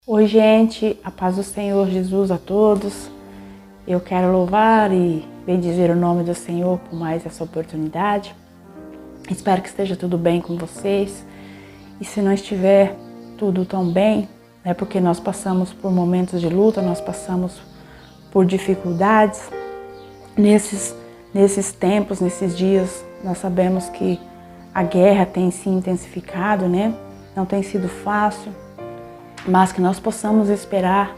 Oi, gente, a paz do Senhor Jesus a todos. Eu quero louvar e bendizer o nome do Senhor por mais essa oportunidade. Espero que esteja tudo bem com vocês. E se não estiver tudo tão bem, é porque nós passamos por momentos de luta, nós passamos por dificuldades. Nesses tempos, nesses dias, nós sabemos que a guerra tem se intensificado, né? Não tem sido fácil. Mas que nós possamos esperar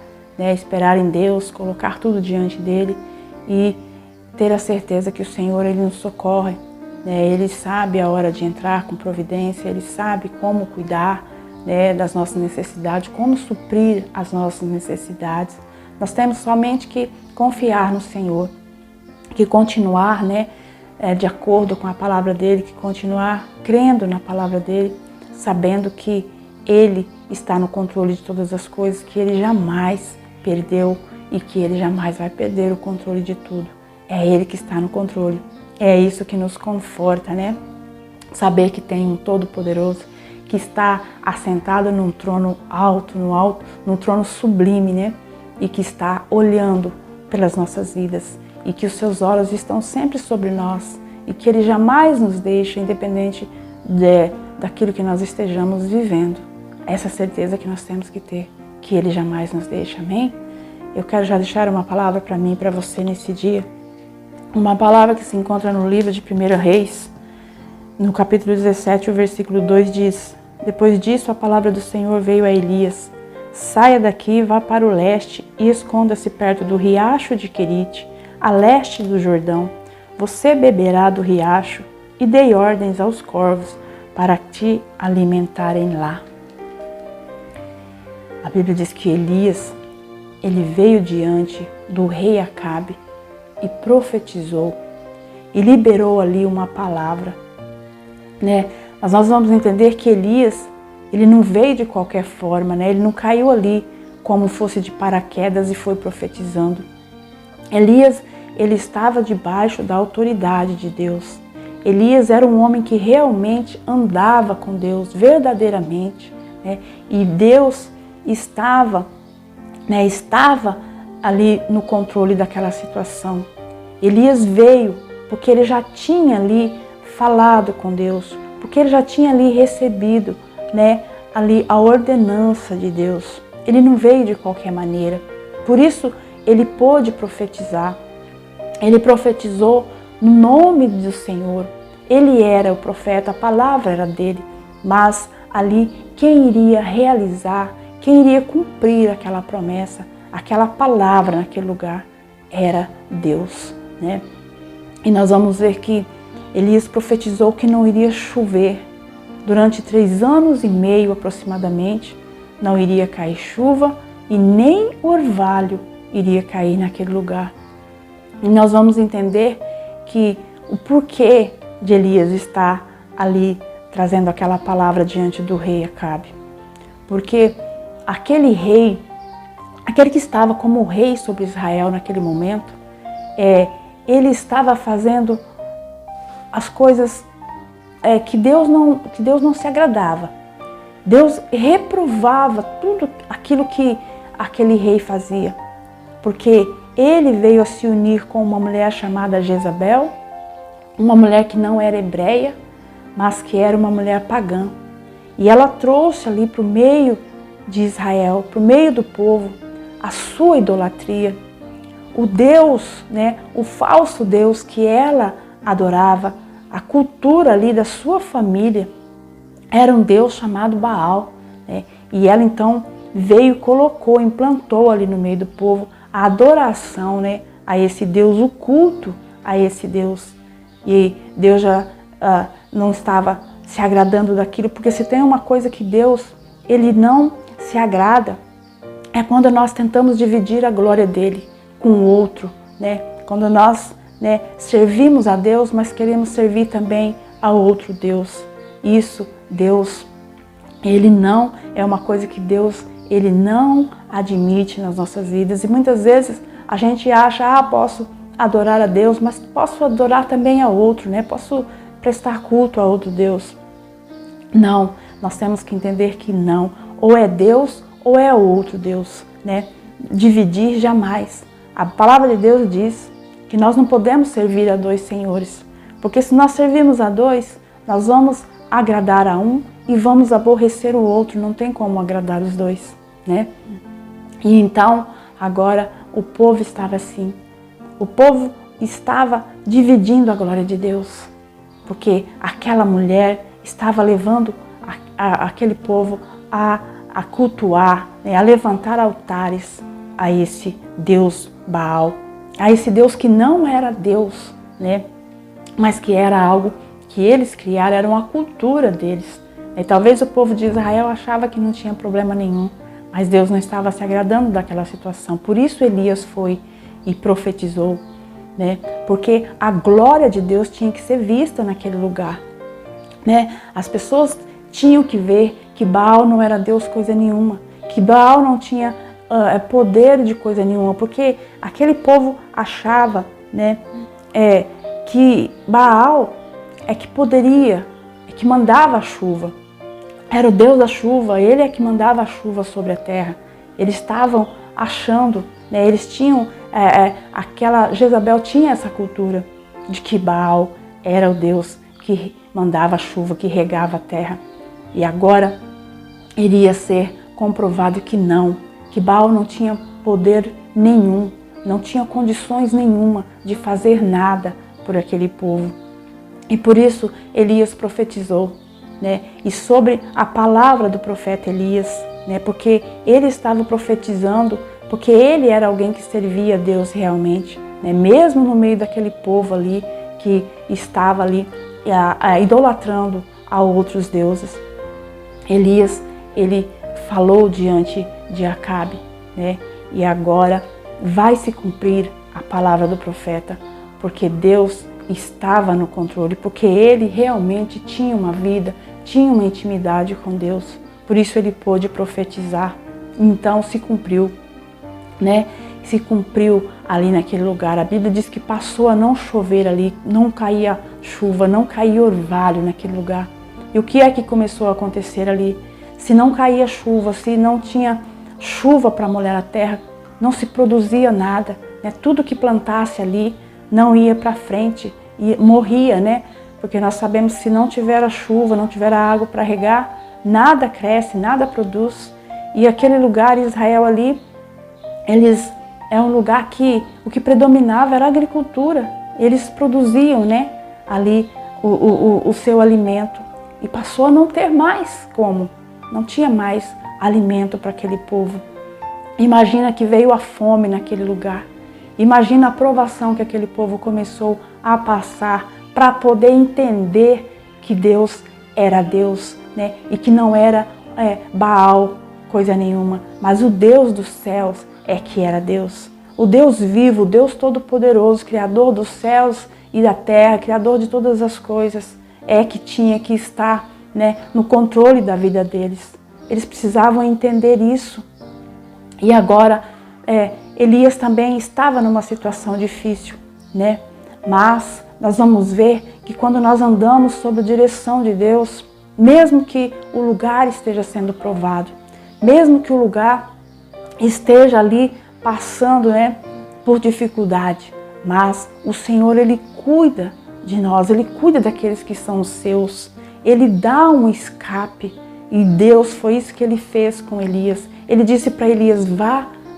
em Deus, colocar tudo diante dele e ter a certeza que o Senhor ele nos socorre. Ele sabe a hora de entrar com providência, ele sabe como cuidar das nossas necessidades, como suprir as nossas necessidades. Nós temos somente que confiar no Senhor, que continuar de acordo com a palavra dele, que continuar crendo na palavra dele, sabendo que Ele está no controle de todas as coisas, que Ele jamais perdeu e que Ele jamais vai perder o controle de tudo. É Ele que está no controle. É isso que nos conforta, né? Saber que tem um Todo-Poderoso que está assentado num trono alto, num trono sublime, né? E que está olhando pelas nossas vidas e que os seus olhos estão sempre sobre nós e que Ele jamais nos deixa, independente daquilo que nós estejamos vivendo. Essa certeza que nós temos que ter, que Ele jamais nos deixa, amém? Eu quero já deixar uma palavra para mim e para você nesse dia. Uma palavra que se encontra no livro de 1 Reis, no capítulo 17, o versículo 2 diz: Depois disso a palavra do Senhor veio a Elias: Saia daqui, vá para o leste e esconda-se perto do riacho de Querite, a leste do Jordão. Você beberá do riacho e dei ordens aos corvos para te alimentarem lá. A Bíblia diz que Elias, ele veio diante do rei Acabe e profetizou e liberou ali uma palavra, Mas nós vamos entender que Elias, ele não veio de qualquer forma, Ele não caiu ali como fosse de paraquedas e foi profetizando. Elias, ele estava debaixo da autoridade de Deus. Elias era um homem que realmente andava com Deus, verdadeiramente, E Deus estava ali no controle daquela situação. Elias veio porque ele já tinha ali falado com Deus, porque ele já tinha ali recebido, ali a ordenança de Deus. Ele não veio de qualquer maneira. Por isso ele pôde profetizar. Ele profetizou no nome do Senhor. Ele era o profeta, a palavra era dele, mas ali quem iria realizar, quem iria cumprir aquela promessa, aquela palavra naquele lugar, era Deus, E nós vamos ver que Elias profetizou que não iria chover. Durante 3 anos e meio aproximadamente, não iria cair chuva e nem orvalho iria cair naquele lugar. E nós vamos entender que o porquê de Elias estar ali trazendo aquela palavra diante do rei Acabe. Porque aquele rei, aquele que estava como rei sobre Israel naquele momento, ele estava fazendo as coisas que Deus não se agradava. Deus reprovava tudo aquilo que aquele rei fazia, porque ele veio a se unir com uma mulher chamada Jezabel, uma mulher que não era hebreia, mas que era uma mulher pagã. E ela trouxe ali para o meio de Israel, para o meio do povo, a sua idolatria. O Deus, o falso Deus que ela adorava, a cultura ali da sua família, era um Deus chamado Baal. E ela então veio, colocou, implantou ali no meio do povo a adoração a esse Deus, o culto a esse Deus. E Deus já não estava se agradando daquilo, porque se tem uma coisa que Deus, Ele não se agrada, é quando nós tentamos dividir a glória dele com o outro, Quando nós servimos a Deus, mas queremos servir também a outro Deus. Isso, Deus, Ele não é uma coisa que Deus, Ele não admite nas nossas vidas. E muitas vezes a gente acha, posso adorar a Deus, mas posso adorar também a outro, Posso prestar culto a outro Deus. Não, nós temos que entender que não. Ou é Deus ou é outro Deus, né? Dividir jamais. A palavra de Deus diz que nós não podemos servir a dois senhores, porque se nós servirmos a dois, nós vamos agradar a um e vamos aborrecer o outro, não tem como agradar os dois, né? E então, agora, o povo estava assim. O povo estava dividindo a glória de Deus, porque aquela mulher estava levando aquele povo a cultuar, né, a levantar altares a esse Deus Baal, a esse Deus que não era Deus, né, mas que era algo que eles criaram, era uma cultura deles. E talvez o povo de Israel achava que não tinha problema nenhum, mas Deus não estava se agradando daquela situação. Por isso Elias foi e profetizou, né? Porque a glória de Deus tinha que ser vista naquele lugar, né? As pessoas tinham que ver que Baal não era Deus coisa nenhuma, que Baal não tinha poder de coisa nenhuma, porque aquele povo achava, né, que Baal é que poderia, é que mandava a chuva. Era o Deus da chuva, ele é que mandava a chuva sobre a terra. Eles estavam achando, né, eles tinham, Jezabel tinha essa cultura de que Baal era o Deus que mandava a chuva, que regava a terra. E agora iria ser comprovado que não, que Baal não tinha poder nenhum, não tinha condições nenhuma de fazer nada por aquele povo. E por isso Elias profetizou, né? E sobre a palavra do profeta Elias, né? Porque ele estava profetizando, porque ele era alguém que servia a Deus realmente, né? Mesmo no meio daquele povo ali que estava ali idolatrando a outros deuses. Elias, ele falou diante de Acabe, né? E agora vai se cumprir a palavra do profeta, porque Deus estava no controle, porque ele realmente tinha uma vida, tinha uma intimidade com Deus. Por isso ele pôde profetizar. Então se cumpriu, né? Se cumpriu ali naquele lugar. A Bíblia diz que passou a não chover ali, não caía chuva, não caía orvalho naquele lugar. E o que é que começou a acontecer ali? Se não caía chuva, se não tinha chuva para molhar a terra, não se produzia nada, né? Tudo que plantasse ali não ia para frente e morria, né? Porque nós sabemos que se não tiver a chuva, não tiver a água para regar, nada cresce, nada produz. E aquele lugar, Israel ali, é um lugar que o que predominava era a agricultura. Eles produziam, né, ali o seu alimento. E passou a não ter mais como. Não tinha mais alimento para aquele povo. Imagina que veio a fome naquele lugar. Imagina a provação que aquele povo começou a passar para poder entender que Deus era Deus, né? E que não era Baal, coisa nenhuma, mas o Deus dos céus é que era Deus. O Deus vivo, o Deus todo-poderoso, Criador dos céus e da terra, Criador de todas as coisas, é que tinha que estar, né, no controle da vida deles. Eles precisavam entender isso. E agora, Elias também estava numa situação difícil, né? Mas nós vamos ver que quando nós andamos sob a direção de Deus, mesmo que o lugar esteja sendo provado, mesmo que o lugar esteja ali passando, né, por dificuldade, mas o Senhor, Ele cuida de nós, Ele cuida daqueles que são os seus, Ele dá um escape. E Deus, foi isso que Ele fez com Elias. Ele disse para Elias,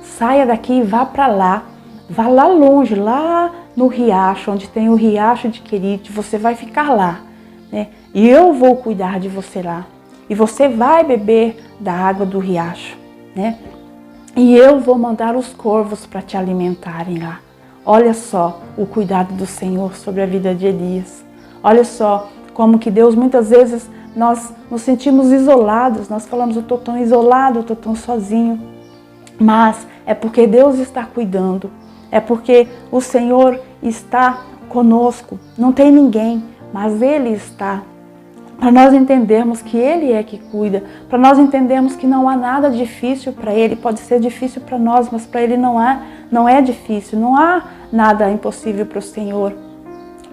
saia daqui e vá para lá. Vá lá longe, lá no riacho, onde tem o riacho de Querite. Você vai ficar lá, né? E eu vou cuidar de você lá. E você vai beber da água do riacho, né? E eu vou mandar os corvos para te alimentarem lá. Olha só o cuidado do Senhor sobre a vida de Elias. Olha só como que Deus, muitas vezes, nós nos sentimos isolados. Nós falamos, eu estou tão isolado, eu estou tão sozinho. Mas é porque Deus está cuidando. É porque o Senhor está conosco. Não tem ninguém, mas Ele está. Para nós entendermos que Ele é que cuida. Para nós entendermos que não há nada difícil para Ele. Pode ser difícil para nós, mas para Ele não é difícil. Não há nada impossível para o Senhor.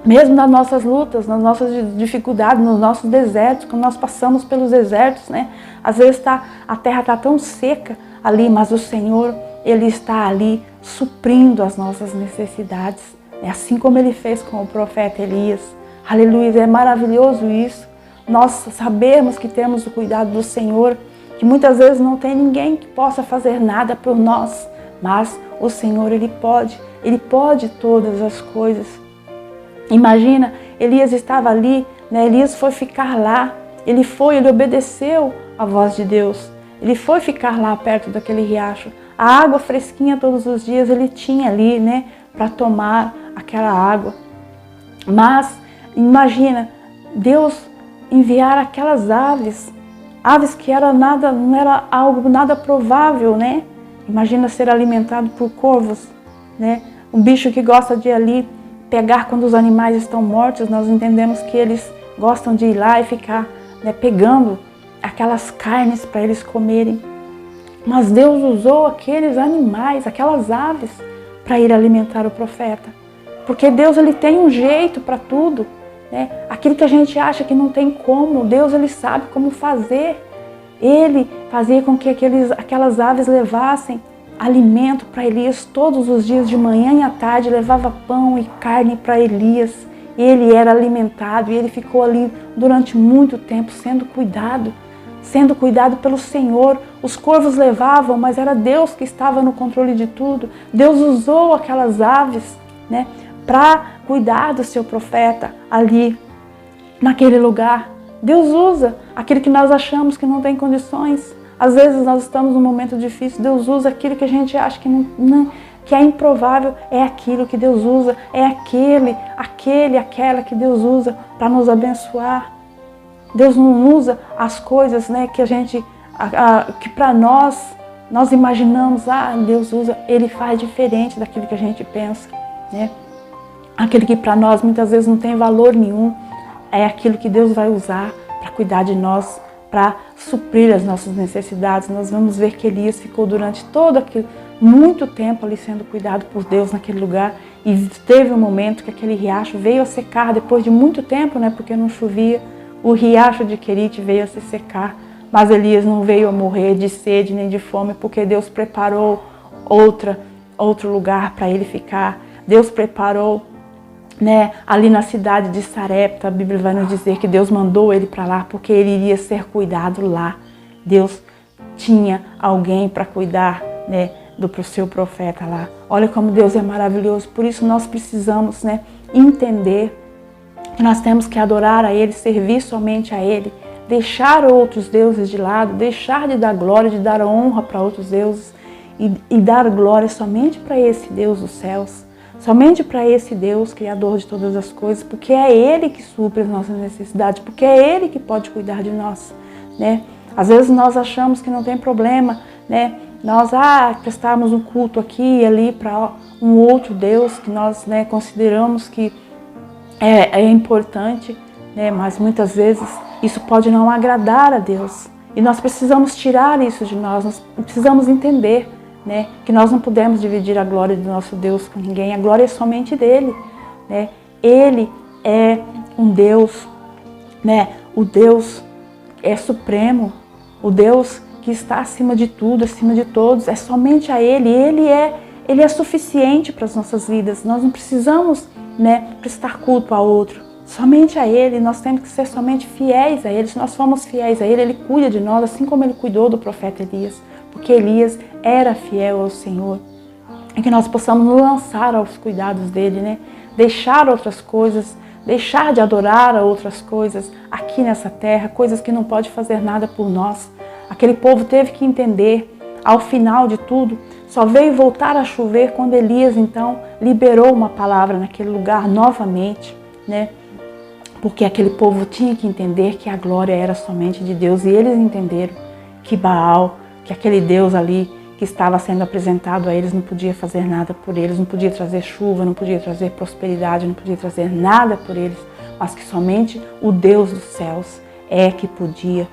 Mesmo nas nossas lutas, nas nossas dificuldades, nos nossos desertos, quando nós passamos pelos desertos, né? Às vezes a terra está tão seca, ali, mas o Senhor, Ele está ali suprindo as nossas necessidades, assim como Ele fez com o profeta Elias. Aleluia, é maravilhoso isso. Nós sabemos que temos o cuidado do Senhor, que muitas vezes não tem ninguém que possa fazer nada por nós, mas o Senhor, Ele pode todas as coisas. Imagina, Elias estava ali, Elias foi ficar lá, ele obedeceu a voz de Deus, ele foi ficar lá perto daquele riacho. A água fresquinha todos os dias ele tinha ali, para tomar aquela água. Mas imagina, Deus enviar aquelas aves que não era algo nada provável, Imagina ser alimentado por corvos, Um bicho que gosta de ali pegar quando os animais estão mortos. Nós entendemos que eles gostam de ir lá e ficar pegando aquelas carnes para eles comerem. Mas Deus usou aqueles animais, aquelas aves, para ir alimentar o profeta. Porque Deus, Ele tem um jeito para tudo. Aquilo que a gente acha que não tem como, Deus, Ele sabe como fazer. Ele fazia com que aquelas aves levassem alimento para Elias todos os dias, de manhã e à tarde, levava pão e carne para Elias. Ele era alimentado e ele ficou ali durante muito tempo sendo cuidado pelo Senhor. Os corvos levavam, mas era Deus que estava no controle de tudo. Deus usou aquelas aves, para cuidar do seu profeta ali, naquele lugar. Deus usa aquilo que nós achamos que não tem condições. Às vezes nós estamos num momento difícil, Deus usa aquilo que a gente acha que é improvável, é aquilo que Deus usa, é aquela que Deus usa para nos abençoar. Deus não usa as coisas, que a gente, que para nós imaginamos, Deus usa, Ele faz diferente daquilo que a gente pensa, Aquilo que para nós muitas vezes não tem valor nenhum, é aquilo que Deus vai usar para cuidar de nós, para suprir as nossas necessidades. Nós vamos ver que Elias ficou durante muito tempo ali sendo cuidado por Deus naquele lugar, e teve um momento que aquele riacho veio a secar depois de muito tempo, porque não chovia. O riacho de Querite veio a se secar, mas Elias não veio a morrer de sede nem de fome, porque Deus preparou outro lugar para ele ficar. Deus preparou, ali na cidade de Sarepta. A Bíblia vai nos dizer que Deus mandou ele para lá, porque ele iria ser cuidado lá. Deus tinha alguém para cuidar, do seu profeta lá. Olha como Deus é maravilhoso. Por isso nós precisamos, entender que nós temos que adorar a Ele, servir somente a Ele, deixar outros deuses de lado, deixar de dar glória, de dar honra para outros deuses e dar glória somente para esse Deus dos céus, somente para esse Deus, Criador de todas as coisas, porque é Ele que supre as nossas necessidades, porque é Ele que pode cuidar de nós, Às vezes nós achamos que não tem problema, nós prestarmos um culto aqui e ali para um outro Deus que nós consideramos que é importante, mas muitas vezes isso pode não agradar a Deus. E nós precisamos tirar isso de nós precisamos entender, que nós não podemos dividir a glória do nosso Deus com ninguém. A glória é somente dele, Ele é um Deus, o Deus é supremo, o Deus que está acima de tudo, acima de todos, é somente a Ele. Ele é suficiente para as nossas vidas. Nós não precisamos, prestar culto a outro, somente a Ele. Nós temos que ser somente fiéis a Ele. Se nós formos fiéis a Ele, Ele cuida de nós, assim como Ele cuidou do profeta Elias, porque Elias era fiel ao Senhor. E que nós possamos nos lançar aos cuidados dele, deixar outras coisas, deixar de adorar a outras coisas aqui nessa terra, coisas que não pode fazer nada por nós. Aquele povo teve que entender, ao final de tudo, só veio voltar a chover quando Elias, então, liberou uma palavra naquele lugar novamente, Porque aquele povo tinha que entender que a glória era somente de Deus, e eles entenderam que Baal, que aquele Deus ali que estava sendo apresentado a eles, não podia fazer nada por eles, não podia trazer chuva, não podia trazer prosperidade, não podia trazer nada por eles, mas que somente o Deus dos céus é que podia,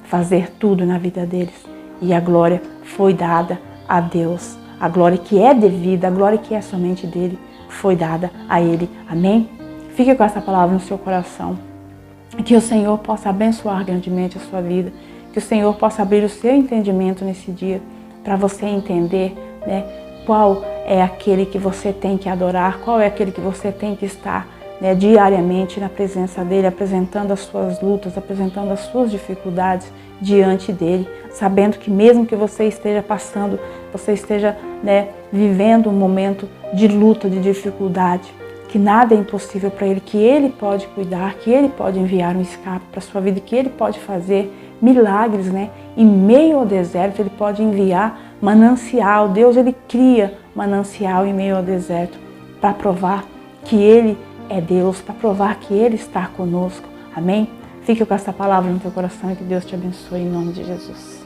fazer tudo na vida deles. E a glória foi dada a Deus. A glória que é devida, a glória que é somente dele, foi dada a Ele. Amém? Fique com essa palavra no seu coração. Que o Senhor possa abençoar grandemente a sua vida. Que o Senhor possa abrir o seu entendimento nesse dia, para você entender, né, qual é aquele que você tem que adorar, qual é aquele que você tem que estar, né, diariamente na presença dele, apresentando as suas lutas, apresentando as suas dificuldades diante dele, sabendo que mesmo que você esteja passando, você esteja, né, vivendo um momento de luta, de dificuldade, que nada é impossível para ele, que ele pode cuidar, que ele pode enviar um escape para a sua vida, que ele pode fazer milagres, né? Em meio ao deserto, ele pode enviar manancial. Deus, ele cria manancial em meio ao deserto para provar que ele é Deus, para provar que ele está conosco. Amém? Fique com essa palavra no teu coração e que Deus te abençoe em nome de Jesus.